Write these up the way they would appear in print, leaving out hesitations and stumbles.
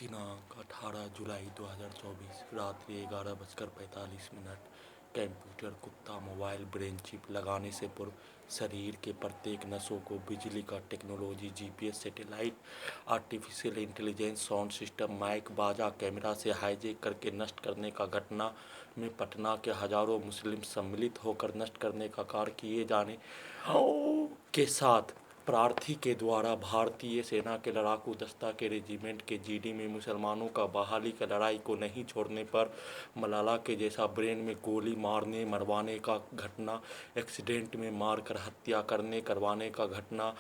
दिनांक 18 जुलाई 2024 रात्रि 11:45। कंप्यूटर कुत्ता मोबाइल ब्रेन चिप लगाने से पूर्व शरीर के प्रत्येक नसों को बिजली का technology GPS satellite artificial intelligence sound system mic बाजा कैमरा से हाईजैक करके नष्ट करने का घटना में पटना के हजारों मुस्लिम सम्मिलित होकर नष्ट करने का कार्य किए जाने के साथ प्रार्थी के द्वारा भारतीय सेना के लड़ाकू दस्ता के रेजिमेंट के जीडी में मुसलमानों का बहाली की लड़ाई को नहीं छोड़ने पर मलाला के जैसा ब्रेन में गोली मारने मरवाने का घटना, एक्सीडेंट में मारकर हत्या करने करवाने का घटना,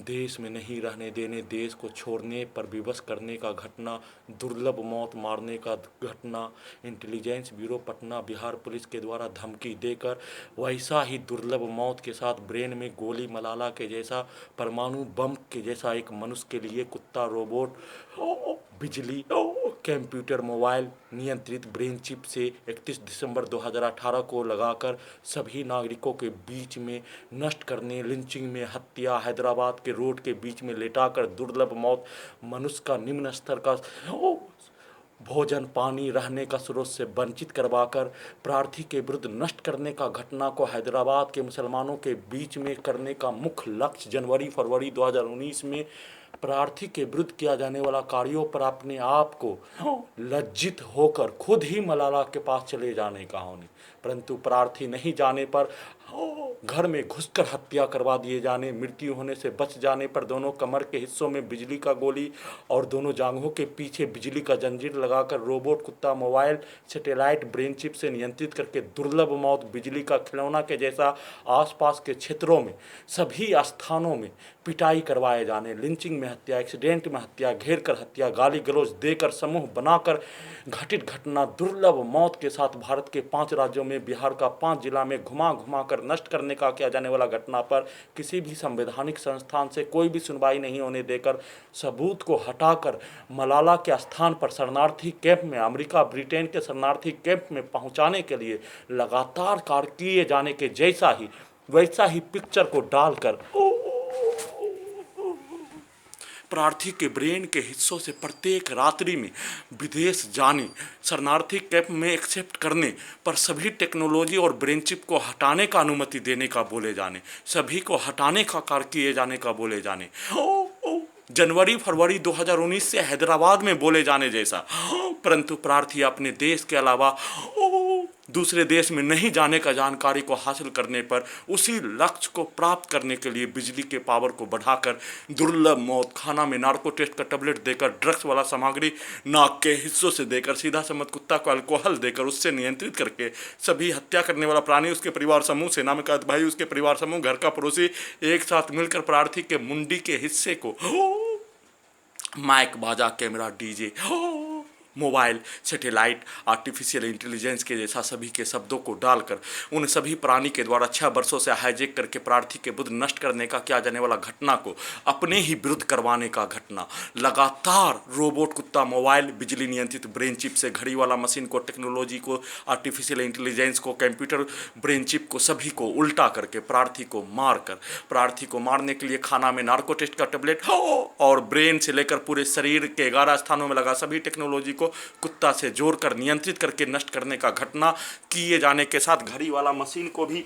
देश में नहीं रहने देने देश को छोड़ने पर विवश करने का घटना, दुर्लभ मौत मारने का घटना, intelligence bureau Patna Bihar police के द्वारा धमकी देकर वैसा ही दुर्लभ मौत के साथ ब्रेन में गोली मलाला के जैसा परमाणु बम के जैसा एक मनुष्य के लिए कुत्ता रोबोट बिजली कंप्यूटर मोबाइल नियंत्रित ब्रेन चिप से 31 दिसंबर 2018 को लगाकर सभी नागरिकों के बीच में नष्ट करने, लिंचिंग में हत्या, हैदराबाद के रोड के बीच में लेटाकर दुर्लभ मौत, मनुष्य का निम्न स्तर का भोजन पानी रहने का स्रोत से वंचित करवाकर प्रार्थी के विरुद्ध नष्ट करने का घटना को हैदराबाद के मुसलमानों के बीच में करने का मुख्य लक्ष्य जनवरी फरवरी 2019 में प्रार्थी के विरुद्ध किया जाने वाला कार्यों पर अपने आप को लज्जित होकर खुद ही मलाला के पास चले जाने का होने, परंतु प्रार्थी नहीं जाने पर घर में घुसकर हत्या करवा दिए जाने, मृत्यु होने से बच जाने पर दोनों कमर के हिस्सों में बिजली का गोली और दोनों जांघों के पीछे बिजली का जंजीर लगाकर रोबोट कुत्ता मोबाइल सैटेलाइट ब्रेन चिप से नियंत्रित करके दुर्लभ मौत बिजली का खिलौना के जैसा आसपास के क्षेत्रों में सभी स्थानों में पिटाई करवाए जाने, लिंचिंग में हत्या, एक्सीडेंट में हत्या, घेर कर हत्या, गाली गलौज देकर समूह बनाकर घटित घटना, दुर्लभ मौत के साथ भारत के 5 राज्यों में बिहार का 5 जिला में घुमा घुमा कर नष्ट करने का किया जाने वाला घटना पर किसी भी संवैधानिक संस्थान से कोई भी सुनवाई नहीं होने देकर सबूत को हटाकर मलाला के स्थान पर शरणार्थी कैंप में अमेरिका ब्रिटेन के शरणार्थी कैंप में पहुंचाने के लिए लगातार कार्य किए जाने के जैसा ही वैसा ही पिक्चर को डालकर प्रार्थी के ब्रेन के हिस्सों से प्रत्येक रात्रि में विदेश जाने, शरणार्थी कैंप में एक्सेप्ट करने पर सभी टेक्नोलॉजी और ब्रेन चिप को हटाने का अनुमति देने का बोले जाने, सभी को हटाने का कार्य किए जाने का बोले जाने, जनवरी फरवरी 2019 से हैदराबाद में बोले जाने जैसा, परंतु प्रार्थी अपने देश के अलावा दूसरे देश में नहीं जाने का जानकारी को हासिल करने पर उसी लक्ष्य को प्राप्त करने के लिए बिजली के पावर को बढ़ाकर दुर्लभ मौत, खाना में नार्को टेस्ट का टैबलेट देकर, ड्रग्स वाला सामग्री नाक के हिस्सों से देकर, सीधा समझ कुत्ता को अल्कोहल देकर उससे नियंत्रित करके सभी हत्या करने वाला प्राणी, उसके परिवार समूह, सेना में कैद भाई, उसके परिवार समूह, घर का पड़ोसी एक साथ मिलकर प्रार्थी के मुंडी के हिस्से को माइक बाजा camera DJ mobile satellite artificial intelligence के जैसा सभी के शब्दों को डालकर उन सभी प्राणी के द्वारा 6 वर्षों से हाईजैक करके प्रार्थी के बुद्ध नष्ट करने का किया जाने वाला घटना को अपने ही विरुद्ध करवाने का घटना, लगातार रोबोट कुत्ता मोबाइल बिजली नियंत्रित ब्रेन चिप से घड़ी वाला मशीन को, टेक्नोलॉजी को, आर्टिफिशियल इंटेलिजेंस को, कंप्यूटर ब्रेन चिप को सभी को उल्टा करके प्रार्थी को मारकर, प्रार्थी को मारने के लिए खाना में नार्को टेस्ट का टेबलेट और ब्रेन से लेकर पूरे शरीर के 11 स्थानों में लगा सभी टेक्नोलॉजी को कुत्ता से जोड़कर नियंत्रित करके नष्ट करने का घटना किए जाने के साथ घड़ी वाला मशीन को भी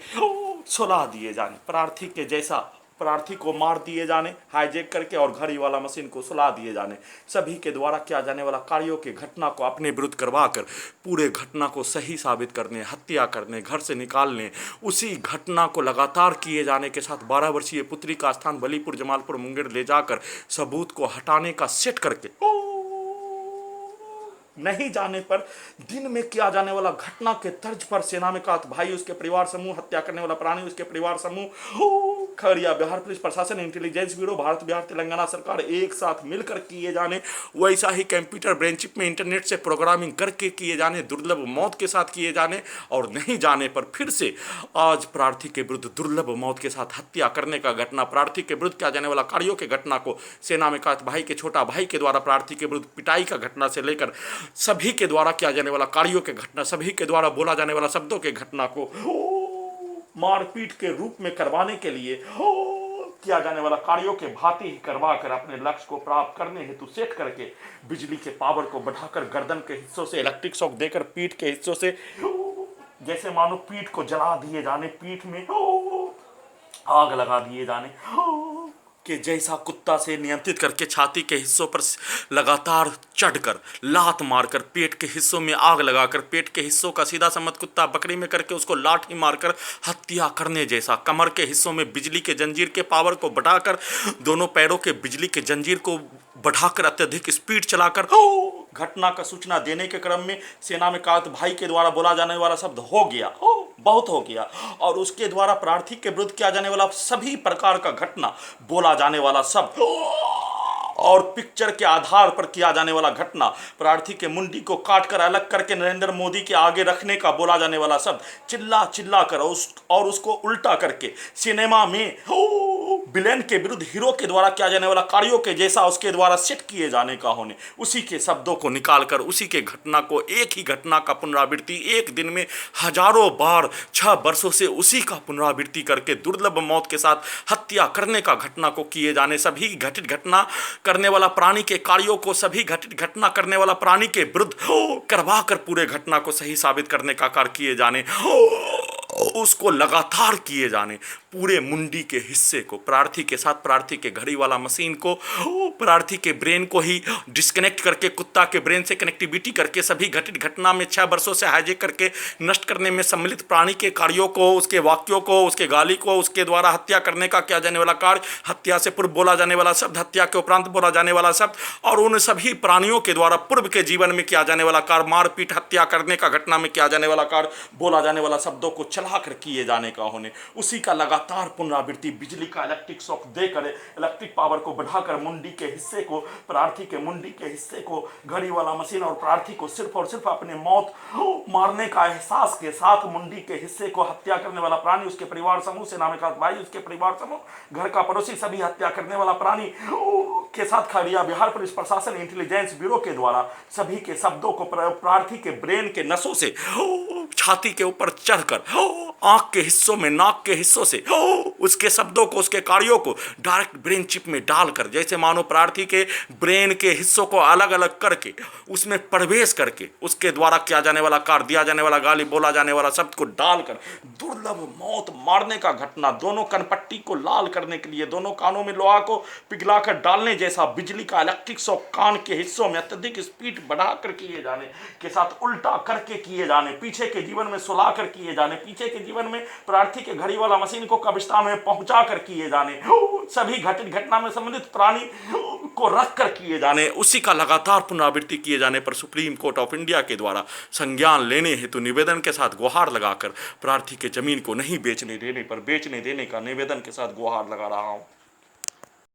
सुला दिए जाने, प्रार्थी के जैसा प्रार्थी को मार दिए जाने हाईजैक करके और घड़ी वाला मशीन को सुला दिए जाने, सभी के द्वारा किया जाने वाला कार्यों के घटना को अपने विरुद्ध करवाकर पूरे घटना को सही साबित करने, हत्या करने, घर से निकालने, उसी घटना को लगातार किए जाने के साथ 12 वर्षीय पुत्री का स्थान बलीपुर जमालपुर मुंगेर ले जाकर सबूत को हटाने का सेट करके नहीं जाने पर दिन में किया जाने वाला घटना के तर्ज पर सेना में का भाई, उसके परिवार समूह, हत्या करने वाला प्राणी, उसके परिवार समूह, खगड़िया बिहार पुलिस प्रशासन, इंटेलिजेंस ब्यूरो, भारत बिहार तेलंगाना सरकार एक साथ मिलकर किए जाने, वैसा ही कंप्यूटर ब्रेन चिप में इंटरनेट से प्रोग्रामिंग करके किए जाने, दुर्लभ मौत के साथ किए जाने और नहीं जाने पर फिर से आज प्रार्थी के विरुद्ध दुर्लभ मौत के साथ हत्या करने का घटना, प्रार्थी के विरुद्ध किया जाने वाला कार्यों के घटना को सेना में का भाई के छोटा भाई के द्वारा प्रार्थी के विरुद्ध पिटाई का घटना से लेकर सभी के द्वारा किया जाने वाला कार्यों के घटना, सभी के द्वारा बोला जाने वाला शब्दों के घटना को मारपीट के रूप में करवाने के लिए किया जाने वाला कार्यों के भांति ही करवा कर अपने लक्ष्य को प्राप्त करने हेतु सेट करके बिजली के पावर को बढ़ाकर गर्दन के हिस्सों से इलेक्ट्रिक शॉक देकर पीठ के हिस्सों से जैसे मानो पीठ को जला दिए जाने, पीठ में आग लगा दिए जाने के जैसा कुत्ता से नियंत्रित करके छाती के हिस्सों पर लगातार चढ़कर लात मारकर पेट के हिस्सों में आग लगाकर पेट के हिस्सों का सीधा समझ कुत्ता बकरी में करके उसको लाठी मारकर हत्या करने जैसा, कमर के हिस्सों में बिजली के जंजीर के पावर को बढ़ाकर दोनों पैरों के बिजली के जंजीर को बढ़ाकर अत्यधिक स्पीड चलाकर घटना का सूचना देने के क्रम में सेना में कात भाई के द्वारा बोला जाने वाला शब्द हो गया, बहुत हो गया, और उसके द्वारा प्रार्थी के विरुद्ध किया जाने वाला सभी प्रकार का घटना बोला जाने वाला शब्द और पिक्चर के आधार पर किया जाने वाला घटना, प्रार्थी के मुंडी को काटकर अलग करके नरेंद्र मोदी के आगे रखने का बोला जाने वाला शब्द चिल्ला चिल्ला कर और उसको उल्टा करके सिनेमा में विलेन के विरुद्ध हीरो के द्वारा किया जाने वाला कार्यों के जैसा उसके द्वारा सेट किए जाने का होने, उसी के शब्दों को निकालकर उसी के घटना को, एक ही घटना का पुनरावृत्ति एक दिन में हजारों बार 6 वर्षों से उसी का पुनरावृत्ति करके दुर्लभ मौत के साथ हत्या करने का घटना को किए जाने, सभी घटित घटना करने वाला प्राणी के कार्यों को सभी घटित घटना करने वाला प्राणी के विरुद्ध करवा कर पूरे घटना को सही साबित करने का कार्य किए जाने, उसको लगातार किए जाने, पूरे मुंडी के हिस्से को प्रार्थी के साथ प्रार्थी के घड़ी वाला मशीन को, प्रार्थी के ब्रेन को ही डिस्कनेक्ट करके कुत्ता के ब्रेन से कनेक्टिविटी करके सभी घटित घटना में 6 वर्षों से हाईजेक करके नष्ट करने में सम्मिलित प्राणी के कार्यों को, उसके वाक्यों को, उसके गाली को, उसके द्वारा हत्या करने का किया जाने वाला कार्य, हत्या से पूर्व बोला जाने वाला शब्द, हत्या के उपरांत बोला जाने वाला शब्द, और उन सभी प्राणियों के द्वारा पूर्व के जीवन में किया जाने वाला कार्य, मारपीट हत्या करने का घटना में किया जाने वाला कार्य, बोला जाने वाला शब्दों को चलाकर किए जाने का होने, उसी का लगातार पुनरावृत्ति बिजली का इलेक्ट्रिक शॉक देकर इलेक्ट्रिक पावर को बढ़ाकर मुंडी के हिस्से को, प्रार्थी के मुंडी के हिस्से को घड़ी वाला मशीन और प्रार्थी को सिर्फ और सिर्फ अपने मौत मारने का एहसास के साथ मुंडी के हिस्से को हत्या करने वाला प्राणी, उसके परिवार समूह से नाम का भाई, उसके परिवार समूह, घर का पड़ोसी, सभी हत्या करने वाला प्राणी के साथ खड़िया बिहार पुलिस प्रशासन इंटेलिजेंस ब्यूरो के द्वारा सभी के शब्दों को प्रार्थी के ब्रेन के नसों से छाती के ऊपर चढ़कर आंख के हिस्सों में, नाक के हिस्सों से उसके शब्दों को, उसके कार्यों को डायरेक्ट ब्रेन चिप में डालकर, जैसे मानो प्रार्थी के ब्रेन के हिस्सों को अलग अलग करके उसमें प्रवेश करके उसके द्वारा किया जाने वाला कार्य, दिया जाने वाला गाली, बोला जाने वाला शब्द को डालकर दुर्लभ मौत मारने का घटना, दोनों कनपट्टी को लाल करने के लिए, दोनों कानों में लोहा को पिघलाकर डालने जैसा बिजली का इलेक्ट्रिक शॉक कान के हिस्सों में अत्यधिक स्पीड बढ़ाकर किए जाने के साथ उल्टा करके किए जाने, पीछे के जीवन में सुला कर किए जाने, पीछे के जीवन में प्रार्थी के घड़ी वाला मशीन को कब्रिस्तान में पहुंचा कर किए जाने, सभी घटित घटना में संबंधित प्राणी को रख कर किए जाने, उसी का लगातार पुनरावृत्ति किए जाने पर सुप्रीम कोर्ट ऑफ इंडिया के द्वारा संज्ञान लेने हेतु निवेदन के साथ गुहार लगाकर प्रार्थी के जमीन को नहीं बेचने देने पर बेचने देने का निवेदन के साथ गुहार लगा रहा हूं।